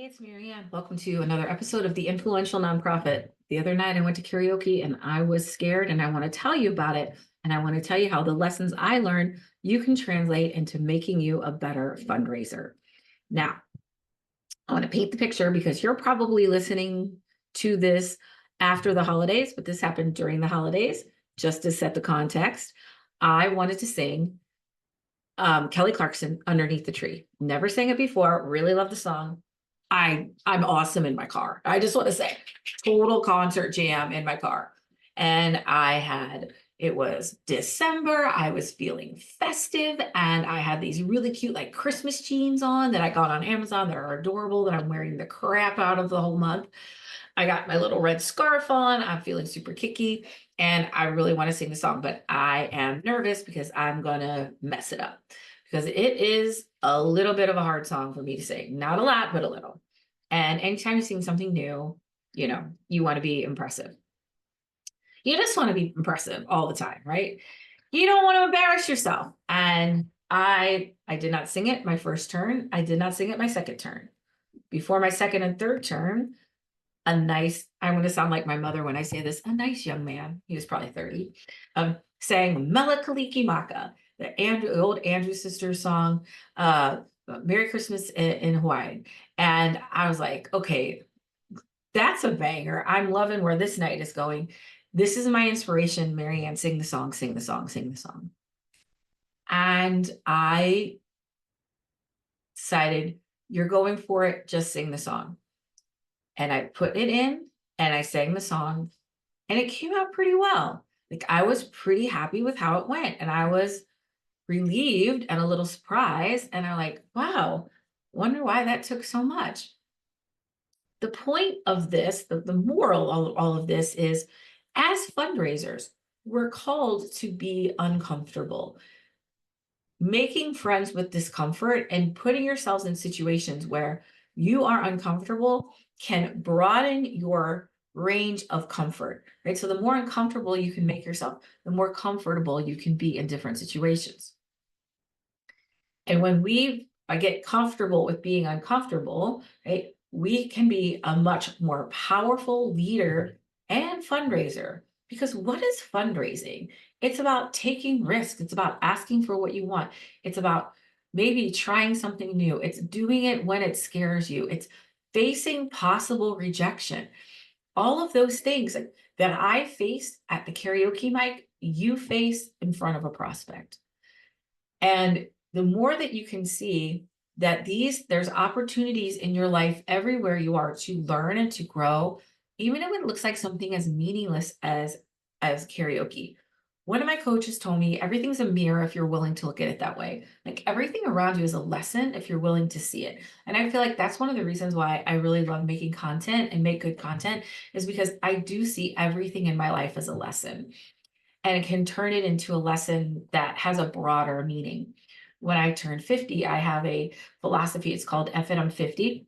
Hey, it's Maryanne. Welcome to another episode of The Influential Nonprofit. The other night I went to karaoke and I was scared, and I want to tell you about it. And I want to tell you how the lessons I learned you can translate into making you a better fundraiser. Now, I want to paint the picture because you're probably listening to this after the holidays, but this happened during the holidays. Just to set the context, I wanted to sing Kelly Clarkson, Underneath the Tree. Never sang it before, really love the song. I'm awesome in my car. I just want to say, total concert jam in my car. And it was December. I was feeling festive, and I had these really cute like Christmas jeans on that I got on Amazon that are adorable that I'm wearing the crap out of the whole month. I got my little red scarf on. I'm feeling super kicky, and I really want to sing the song, but I am nervous because I'm gonna mess it up because it is a little bit of a hard song for me to sing. Not a lot, but a little. And anytime you sing something new, you want to be impressive. You just want to be impressive all the time, right? You don't want to embarrass yourself. And I did not sing it my first turn. I did not sing it my second turn. Before my second and third turn, I'm going to sound like my mother when I say this, a nice young man, he was probably 30, sang Mele Kalikimaka, the old Andrew Sisters song, Merry Christmas in Hawaii. And I was like, okay, that's a banger. I'm loving where this night is going. This is my inspiration. Maryanne, sing the song, sing the song, sing the song. And I decided, you're going for it, just sing the song. And I put it in and I sang the song, and it came out pretty well. Like, I was pretty happy with how it went, and I was relieved and a little surprised. And I'm like, wow, wonder why that took so much. The point of this, the moral of all of this is, as fundraisers, we're called to be uncomfortable. Making friends with discomfort and putting yourselves in situations where you are uncomfortable can broaden your range of comfort, right? So the more uncomfortable you can make yourself, the more comfortable you can be in different situations. And when I get comfortable with being uncomfortable, right, we can be a much more powerful leader and fundraiser. Because what is fundraising? It's about taking risks. It's about asking for what you want. It's about maybe trying something new. It's doing it when it scares you. It's facing possible rejection. All of those things that I faced at the karaoke mic, you face in front of a prospect. And the more that you can see that there's opportunities in your life everywhere you are to learn and to grow, even if it looks like something as meaningless as karaoke. One of my coaches told me everything's a mirror if you're willing to look at it that way. Like, everything around you is a lesson if you're willing to see it. And I feel like that's one of the reasons why I really love making content and make good content, is because I do see everything in my life as a lesson, and it can turn it into a lesson that has a broader meaning. When I turned 50, I have a philosophy. It's called Ep.180.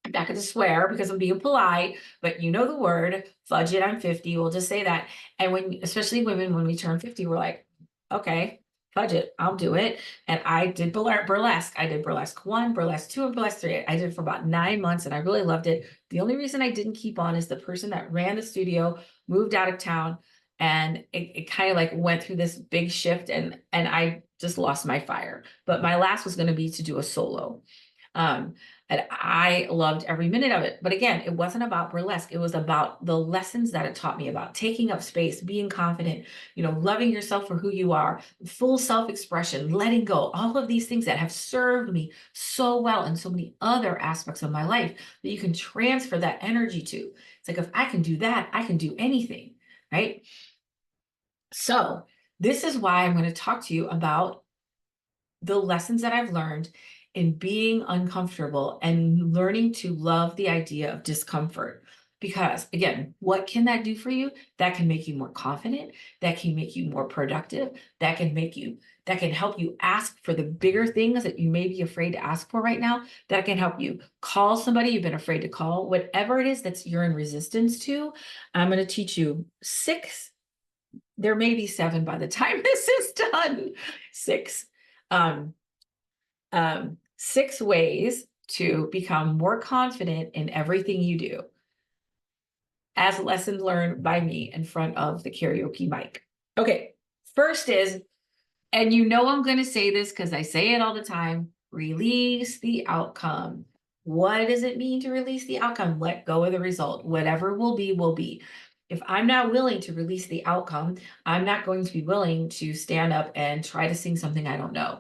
I'm not going to swear because I'm being polite, but you know the word, fudge it, I'm 50. We'll just say that. And especially women, when we turn 50, we're like, okay, fudge it, I'll do it. And I did burlesque. I did burlesque 1, burlesque 2, and burlesque 3. I did it for about 9 months, and I really loved it. The only reason I didn't keep on is the person that ran the studio moved out of town, and it kind of like went through this big shift, and I just lost my fire. But my last was going to be to do a solo. And I loved every minute of it. But again, it wasn't about burlesque. It was about the lessons that it taught me about taking up space, being confident, loving yourself for who you are, full self-expression, letting go, all of these things that have served me so well in so many other aspects of my life that you can transfer that energy to. It's like, if I can do that, I can do anything, right? So this is why I'm going to talk to you about the lessons that I've learned in being uncomfortable and learning to love the idea of discomfort. Because again, what can that do for you? That can make you more confident. That can make you more productive. That can help you ask for the bigger things that you may be afraid to ask for right now. That can help you call somebody you've been afraid to call. Whatever it is that you're in resistance to, I'm going to teach you 6. There may be 7 by the time this is done. 6. 6 ways to become more confident in everything you do, as lessons learned by me in front of the karaoke mic. Okay, first is, and you know I'm going to say this because I say it all the time, release the outcome. What does it mean to release the outcome? Let go of the result. Whatever will be, will be. If I'm not willing to release the outcome, I'm not going to be willing to stand up and try to sing something I don't know.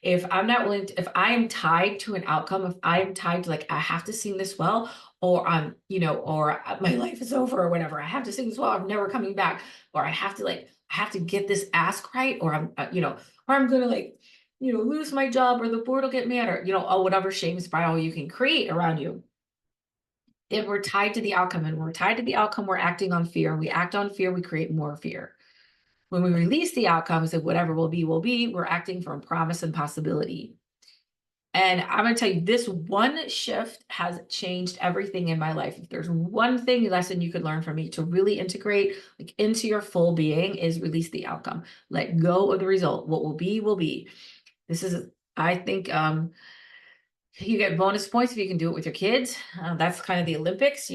If I'm not willing to, if I am tied to an outcome, if I am tied to like, I have to sing this well, or I'm, or my life is over or whatever, I have to sing this well, I'm never coming back, or I have to get this ask right, or I'm, or I'm gonna like, lose my job, or the board will get mad, or, whatever shame spiral you can create around you. If we're tied to the outcome, and we're tied to the outcome, we're acting on fear, and we act on fear, we create more fear. When we release the outcomes of whatever will be, we're acting from promise and possibility. And I'm going to tell you, this one shift has changed everything in my life. If there's one lesson you could learn from me to really integrate like into your full being, is release the outcome. Let go of the result. What will be, will be. This is, I think, you get bonus points if you can do it with your kids. That's kind of the Olympics,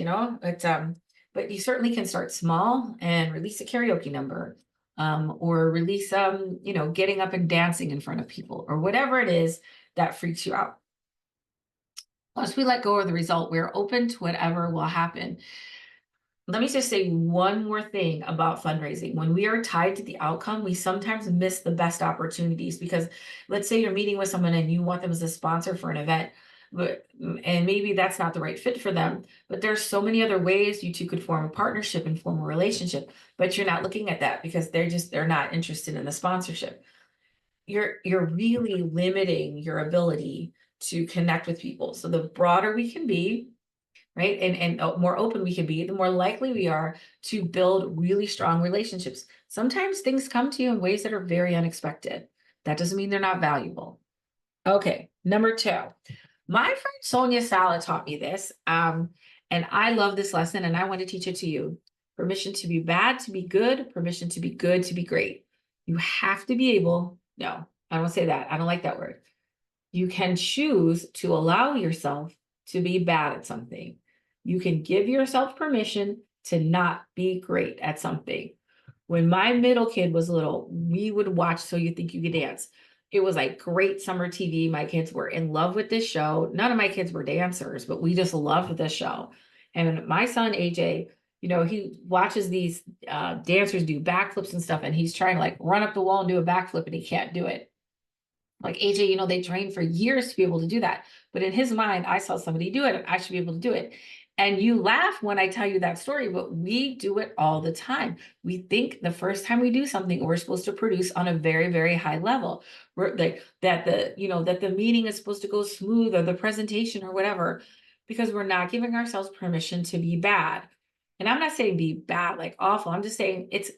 but you certainly can start small and release a karaoke number, or release, getting up and dancing in front of people, or whatever it is that freaks you out. Once we let go of the result, we're open to whatever will happen. Let me just say one more thing about fundraising. When we are tied to the outcome, we sometimes miss the best opportunities, because let's say you're meeting with someone and you want them as a sponsor for an event, and maybe that's not the right fit for them, but there's so many other ways you two could form a partnership and form a relationship, but you're not looking at that because they're not interested in the sponsorship. You're really limiting your ability to connect with people. So the broader we can be, right, and more open we can be, the more likely we are to build really strong relationships. Sometimes things come to you in ways that are very unexpected. That doesn't mean they're not valuable. Okay, number 2. My friend Sonia Sala taught me this, and I love this lesson, and I want to teach it to you. Permission to be bad, to be good. Permission to be good, to be great. You have to be able, no, I don't say that. I don't like that word. You can choose to allow yourself to be bad at something. You can give yourself permission to not be great at something. When my middle kid was little, we would watch So You Think You Could Dance. It was like great summer TV. My kids were in love with this show. None of my kids were dancers, but we just loved this show. And my son, AJ, he watches these dancers do backflips and stuff, and he's trying to like run up the wall and do a backflip, and he can't do it. Like AJ, they trained for years to be able to do that. But in his mind, I saw somebody do it, and I should be able to do it. And you laugh when I tell you that story, but we do it all the time. We think the first time we do something, we're supposed to produce on a very, very high level. We're like that the meeting is supposed to go smooth, or the presentation or whatever, because we're not giving ourselves permission to be bad. And I'm not saying be bad, like awful. I'm just saying it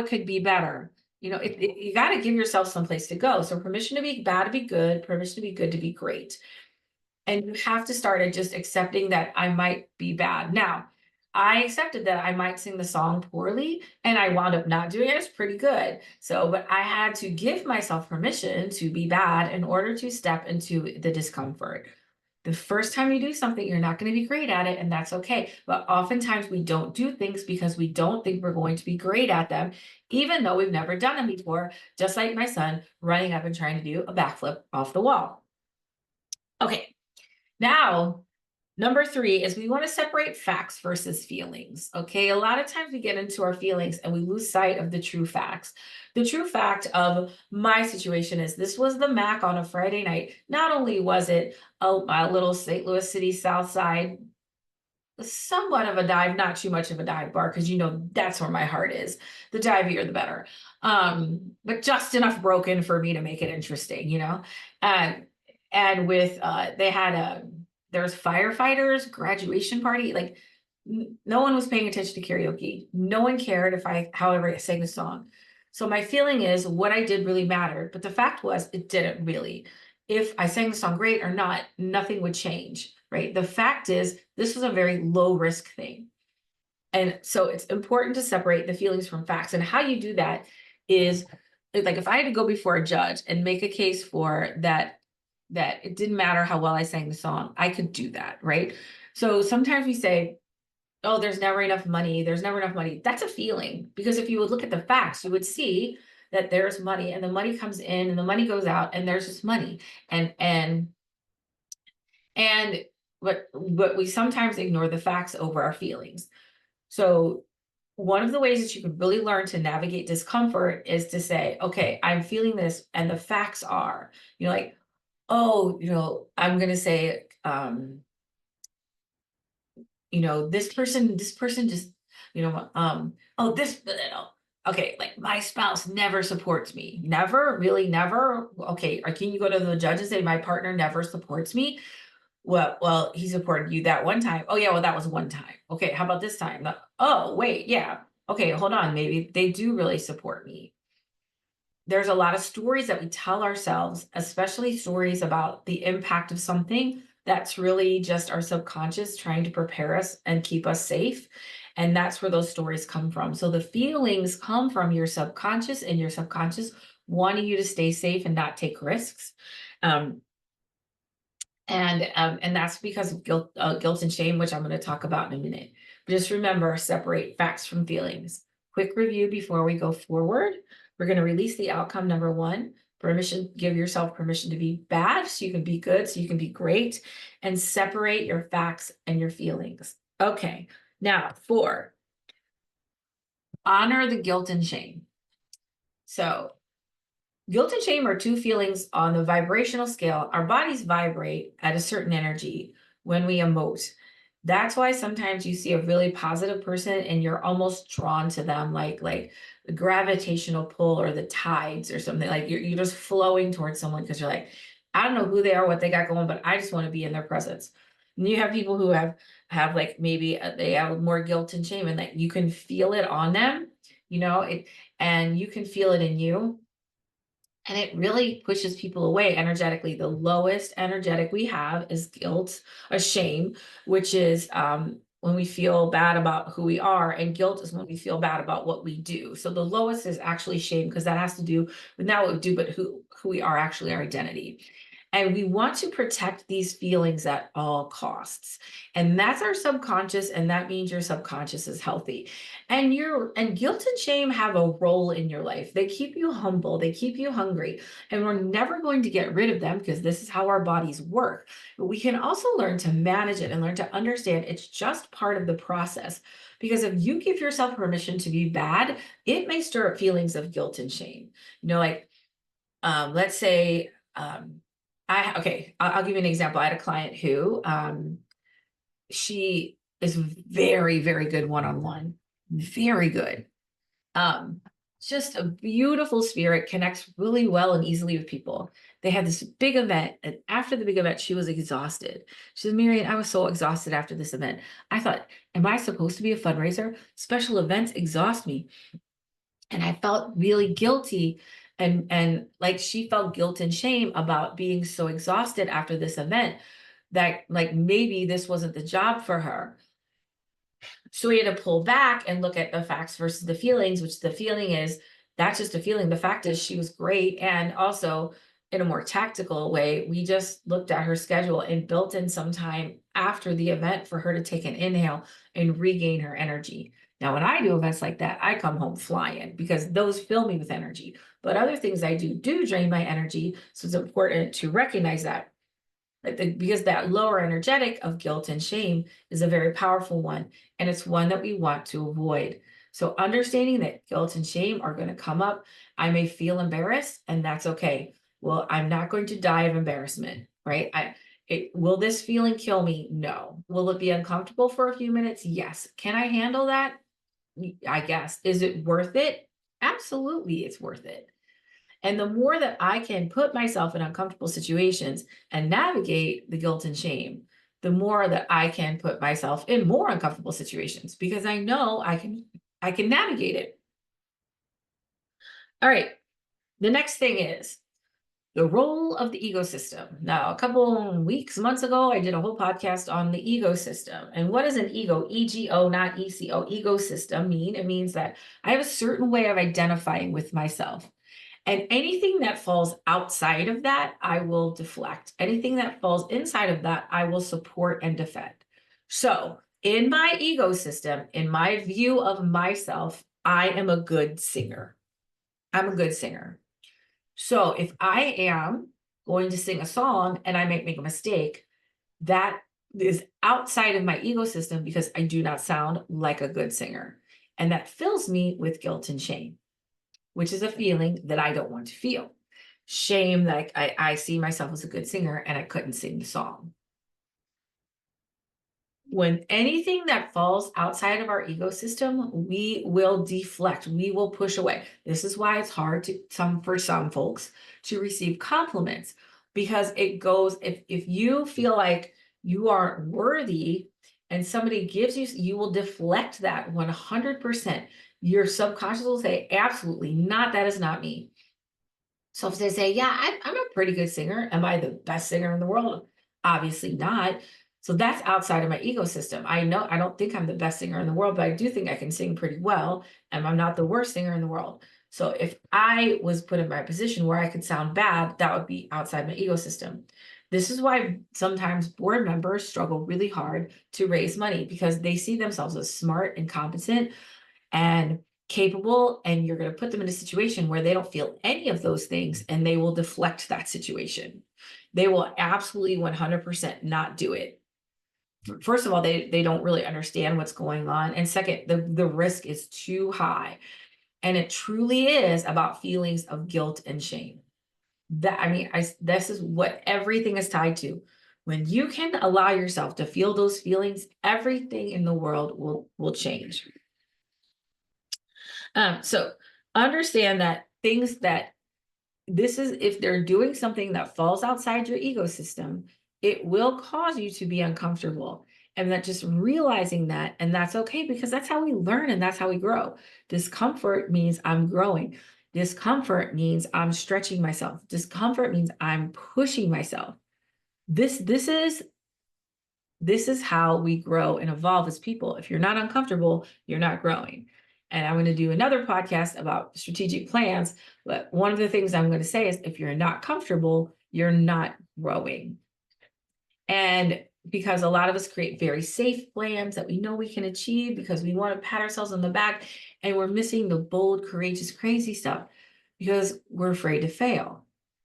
could be better. You got to give yourself some place to go. So permission to be bad, to be good, permission to be good, to be great. And you have to start at just accepting that I might be bad. Now, I accepted that I might sing the song poorly, and I wound up not doing it. It's pretty good. So, but I had to give myself permission to be bad in order to step into the discomfort. The first time you do something, you're not going to be great at it, and that's okay. But oftentimes we don't do things because we don't think we're going to be great at them, even though we've never done them before, just like my son running up and trying to do a backflip off the wall. Okay, now, number 3 is we want to separate facts versus feelings. Okay, a lot of times we get into our feelings and we lose sight of the true facts. The true fact of my situation is this was the Mac on a Friday night. Not only was it a little St. Louis City South Side, somewhat of a dive, not too much of a dive bar, because that's where my heart is. The divier, the better. But just enough broken for me to make it interesting, and with they had there's firefighters graduation party, like no one was paying attention to karaoke. No one cared however I sang the song. So my feeling is what I did really mattered, but the fact was it didn't really. If I sang the song great or not, nothing would change, right? The fact is this was a very low risk thing. And so it's important to separate the feelings from facts. And how you do that is, like, if I had to go before a judge and make a case for that that it didn't matter how well I sang the song, I could do that, right? So sometimes we say, oh, there's never enough money. There's never enough money. That's a feeling, because if you would look at the facts, you would see that there's money, and the money comes in and the money goes out, and there's just money. And but we sometimes ignore the facts over our feelings. So one of the ways that you can really learn to navigate discomfort is to say, okay, I'm feeling this, and the facts are, like, oh, I'm gonna say, this person just, oh, okay, like my spouse never supports me. Never, really, never. Okay, or can you go to the judge and say my partner never supports me? Well, he supported you that one time. Oh yeah, well, that was one time. Okay, how about this time? Oh, wait, yeah. Okay, hold on. Maybe they do really support me. There's a lot of stories that we tell ourselves, especially stories about the impact of something that's really just our subconscious trying to prepare us and keep us safe. And that's where those stories come from. So the feelings come from your subconscious, and your subconscious wanting you to stay safe and not take risks. Um, and that's because of guilt and shame, which I'm going to talk about in a minute. But just remember, separate facts from feelings. Quick review before we go forward. We're going to release the outcome. Number one, permission. Give yourself permission to be bad, so you can be good, so you can be great, and separate your facts and your feelings. Okay. Now, 4, honor the guilt and shame. So guilt and shame are two feelings on the vibrational scale. Our bodies vibrate at a certain energy when we emote. That's why sometimes you see a really positive person and you're almost drawn to them, like the gravitational pull or the tides or something. Like you're just flowing towards someone because you're like, I don't know who they are, what they got going, but I just want to be in their presence. And you have people who have like maybe they have more guilt and shame, and that you can feel it on them, and you can feel it in you. And it really pushes people away energetically. The lowest energetic we have is guilt, a shame, which is when we feel bad about who we are, and guilt is when we feel bad about what we do. So the lowest is actually shame, because that has to do with not what we do, but who we are, actually our identity. And we want to protect these feelings at all costs. And that's our subconscious. And that means your subconscious is healthy. And guilt and shame have a role in your life. They keep you humble, they keep you hungry. And we're never going to get rid of them, because this is how our bodies work. But we can also learn to manage it and learn to understand it's just part of the process. Because if you give yourself permission to be bad, it may stir up feelings of guilt and shame. Like let's say, I'll give you an example. I had a client who she is very, very good one-on-one, very good. Just a beautiful spirit, connects really well and easily with people. They had this big event, and after the big event, she was exhausted. She said, Maryanne, I was so exhausted after this event. I thought, am I supposed to be a fundraiser? Special events exhaust me. And I felt really guilty, and like she felt guilt and shame about being so exhausted after this event, that like maybe this wasn't the job for her. So we had to pull back and look at the facts versus the feelings, which the feeling is that's just a feeling. The fact is she was great. And also, in a more tactical way, we just looked at her schedule and built in some time after the event for her to take an inhale and regain her energy. Now, when I do events like that, I come home flying, because those fill me with energy. But other things I do drain my energy. So it's important to recognize that. Because that lower energetic of guilt and shame is a very powerful one, and it's one that we want to avoid. So understanding that guilt and shame are going to come up. I may feel embarrassed, and that's okay. Well, I'm not going to die of embarrassment, right? Will this feeling kill me? No. Will it be uncomfortable for a few minutes? Yes. Can I handle that? I guess. Is it worth it? Absolutely, it's worth it. And the more that I can put myself in uncomfortable situations and navigate the guilt and shame, the more that I can put myself in more uncomfortable situations, because I know I can navigate it. All right. The next thing is the role of the ecosystem. Now, a couple weeks, months ago, I did a whole podcast on the ecosystem. And what is an ego? EGO, not ECO. Ecosystem mean? It means that I have a certain way of identifying with myself. And anything that falls outside of that, I will deflect. Anything that falls inside of that, I will support and defend. So, in my ego system, in my view of myself, I am a good singer. I'm a good singer. So, if I am going to sing a song and I might make a mistake, that is outside of my ego system because I do not sound like a good singer. And that fills me with guilt and shame, which is a feeling that I don't want to feel. Shame that I see myself as a good singer and I couldn't sing the song. When anything that falls outside of our ecosystem, we will deflect, we will push away. This is why it's hard for some folks to receive compliments, because it goes, if you feel like you aren't worthy and somebody gives you, you will deflect that 100%. Your subconscious will say, absolutely not, that is not me. So if they say, yeah, I'm a pretty good singer, am I the best singer in the world? Obviously not. So that's outside of my ecosystem. I know I don't think I'm the best singer in the world, but I do think I can sing pretty well, and I'm not the worst singer in the world. So if I was put in my position where I could sound bad, that would be outside my ecosystem. This is why sometimes board members struggle really hard to raise money, because they see themselves as smart and competent and capable, and you're going to put them in a situation where they don't feel any of those things, and they will deflect that situation. They will absolutely 100% not do it. First of all, they don't really understand what's going on, and second, the risk is too high, and it truly is about feelings of guilt and shame. That, I mean, this is what everything is tied to. When you can allow yourself to feel those feelings, everything in the world will change. So understand that things that this is, if they're doing something that falls outside your ecosystem, it will cause you to be uncomfortable. And that, just realizing that, and that's okay, because that's how we learn and that's how we grow. Discomfort means I'm growing. Discomfort means I'm stretching myself. Discomfort means I'm pushing myself. This is how we grow and evolve as people. If you're not uncomfortable, you're not growing. And I'm going to do another podcast about strategic plans. But one of the things I'm going to say is, if you're not comfortable, you're not growing. And because a lot of us create very safe plans that we know we can achieve because we want to pat ourselves on the back, and we're missing the bold, courageous, crazy stuff because we're afraid to fail.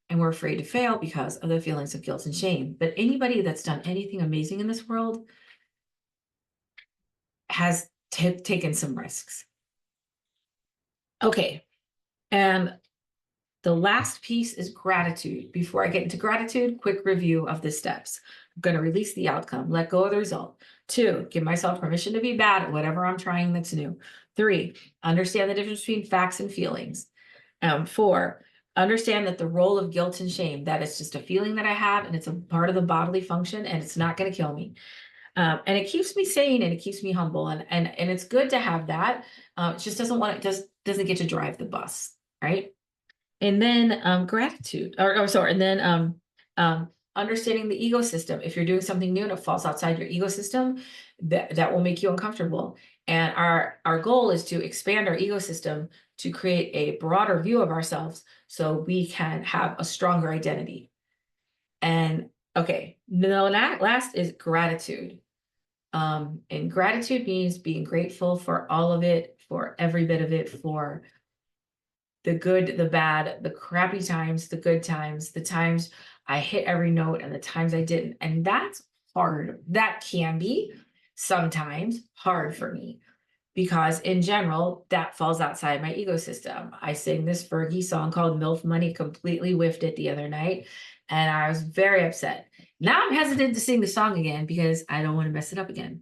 And we're afraid to fail because of the feelings of guilt and shame. But anybody that's done anything amazing in this world has taken some risks. Okay. And the last piece is gratitude. Before I get into gratitude, quick review of the steps. I'm going to release the outcome, let go of the result. 2, give myself permission to be bad at whatever I'm trying that's new. 3, understand the difference between facts and feelings. 4, understand that the role of guilt and shame, that it's just a feeling that I have, and it's a part of the bodily function, and it's not going to kill me. And it keeps me sane, and it keeps me humble, and it's good to have that. It just doesn't get to drive the bus, right? And then gratitude, and then understanding the ecosystem. If you're doing something new and it falls outside your ecosystem, that will make you uncomfortable. And our goal is to expand our ecosystem to create a broader view of ourselves so we can have a stronger identity. And okay, no, last is gratitude. And gratitude means being grateful for all of it, for every bit of it, for the good, the bad, the crappy times, the good times, the times I hit every note and the times I didn't. And that's hard. That can be sometimes hard for me, because in general, that falls outside my ecosystem. I sing this Fergie song called MILF Money, completely whiffed it the other night, and I was very upset. Now I'm hesitant to sing the song again because I don't want to mess it up again.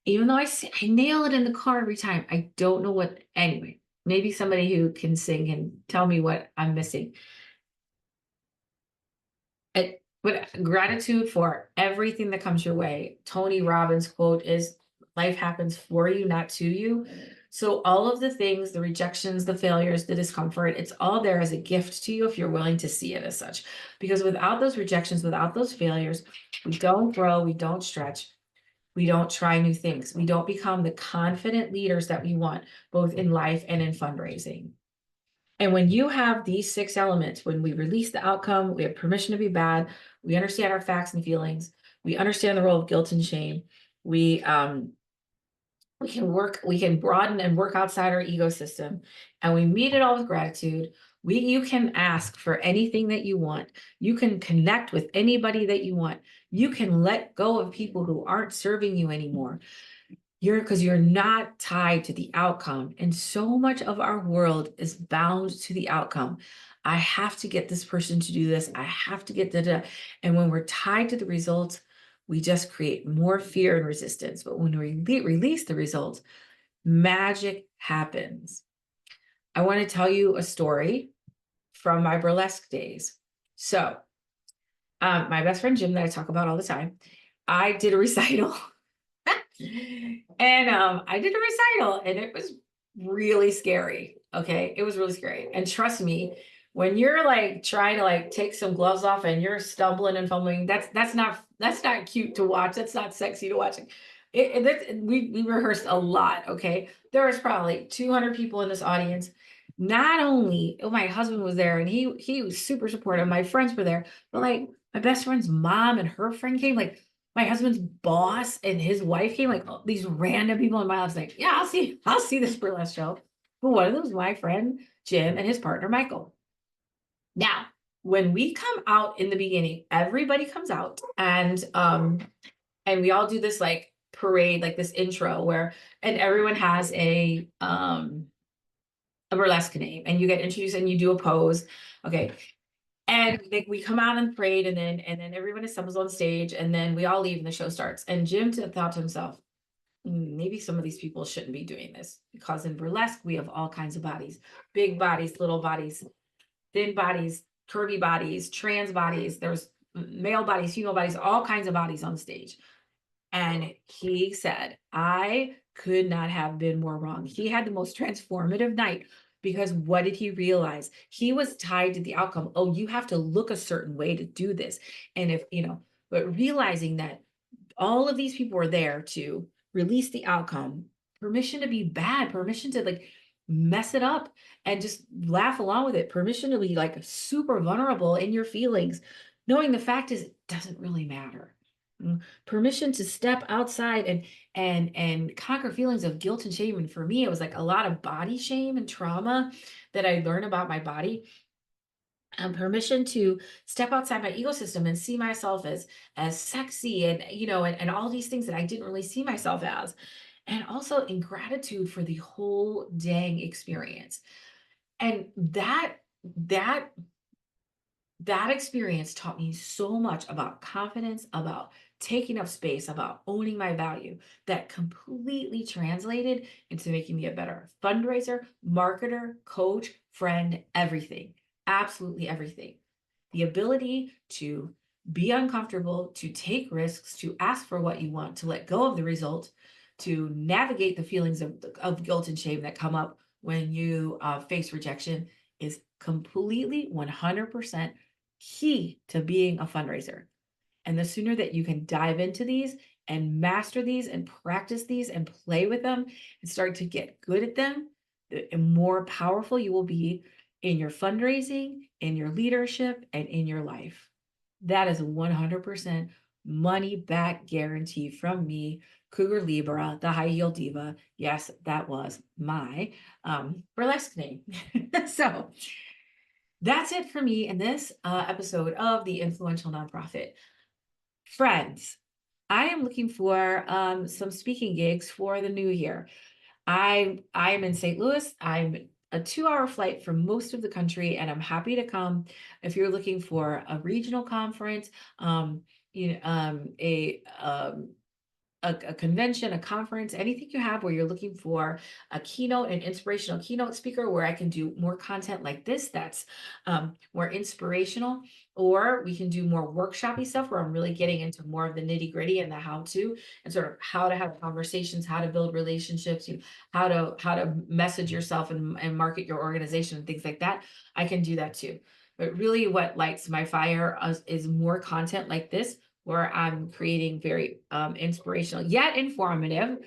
Even though I nail it in the car every time, I don't know what, anyway, maybe somebody who can sing can tell me what I'm missing. But gratitude for everything that comes your way. Tony Robbins' quote is, life happens for you, not to you. So all of the things, the rejections, the failures, the discomfort, it's all there as a gift to you if you're willing to see it as such. Because without those rejections, without those failures, we don't grow, we don't stretch, we don't try new things. We don't become the confident leaders that we want, both in life and in fundraising. And when you have these 6 elements, when we release the outcome, we have permission to be bad, we understand our facts and feelings, we understand the role of guilt and shame, we we can broaden and work outside our ecosystem, and we meet it all with gratitude. You can ask for anything that you want. You can connect with anybody that you want. You can let go of people who aren't serving you anymore. Because you're not tied to the outcome. And so much of our world is bound to the outcome. I have to get this person to do this. I have to get da. And when we're tied to the results, we just create more fear and resistance. But when we release the results, magic happens. I want to tell you a story from my burlesque days. So, my best friend Jim, that I talk about all the time, I did a recital. And I did a recital and it was really scary. Okay. It was really scary. And trust me, when you're like trying to like take some gloves off and you're stumbling and fumbling, that's not cute to watch. That's not sexy to watch. We rehearsed a lot. Okay. There was probably 200 people in this audience. Not only, oh, my husband was there and he was super supportive. My friends were there, but like my best friend's mom and her friend came, like my husband's boss and his wife came, like these random people in my life. Like, yeah, I'll see this burlesque show. But one of them was my friend Jim and his partner Michael. Now, when we come out in the beginning, everybody comes out and we all do this like parade, like this intro where and everyone has a burlesque name and you get introduced and you do a pose. Okay. And we come out in the parade and then everyone assembles on stage and then we all leave and the show starts. And Jim thought to himself, maybe some of these people shouldn't be doing this because in burlesque, we have all kinds of bodies, big bodies, little bodies, thin bodies, curvy bodies, trans bodies. There's male bodies, female bodies, all kinds of bodies on stage. And he said, I could not have been more wrong. He had the most transformative night because what did he realize? He was tied to the outcome. Oh, you have to look a certain way to do this. And if, but realizing that all of these people were there to release the outcome, permission to be bad, permission to like mess it up and just laugh along with it, permission to be like super vulnerable in your feelings, knowing the fact is it doesn't really matter. Permission to step outside and conquer feelings of guilt and shame. And for me, it was like a lot of body shame and trauma that I learned about my body. Permission to step outside my ecosystem and see myself as sexy and and all these things that I didn't really see myself as, and also in gratitude for the whole dang experience. And that experience taught me so much about confidence, about taking up space, about owning my value, that completely translated into making me a better fundraiser, marketer, coach, friend, everything. Absolutely everything. The ability to be uncomfortable, to take risks, to ask for what you want, to let go of the result, to navigate the feelings of guilt and shame that come up when you face rejection is completely 100% key to being a fundraiser. And the sooner that you can dive into these and master these and practice these and play with them and start to get good at them, the more powerful you will be in your fundraising, in your leadership, and in your life. That is 100% money back guarantee from me, Cougar Libra, the high heel diva. Yes, that was my burlesque name. So that's it for me in this episode of the Influential Nonprofit. Friends, I am looking for some speaking gigs for the new year. I am in St. Louis. I'm a 2-hour flight from most of the country, and I'm happy to come. If you're looking for a regional conference, a convention, a conference, anything you have where you're looking for a keynote, an inspirational keynote speaker where I can do more content like this, that's more inspirational, or we can do more workshoppy stuff where I'm really getting into more of the nitty gritty and the how to, and sort of how to have conversations, how to build relationships, how to message yourself and market your organization and things like that. I can do that too. But really what lights my fire is more content like this, where I'm creating very inspirational yet informative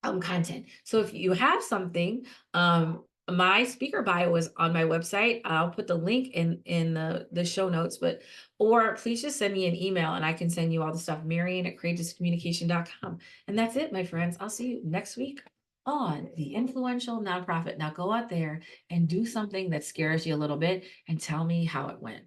content. So if you have something My speaker bio is on my website. I'll put the link in the show notes, but or please just send me an email and I can send you all the stuff. Maryanne@courageouscommunication.com. And that's it, my friends. I'll see you next week on the influential nonprofit. Now go out there and do something that scares you a little bit and tell me how it went.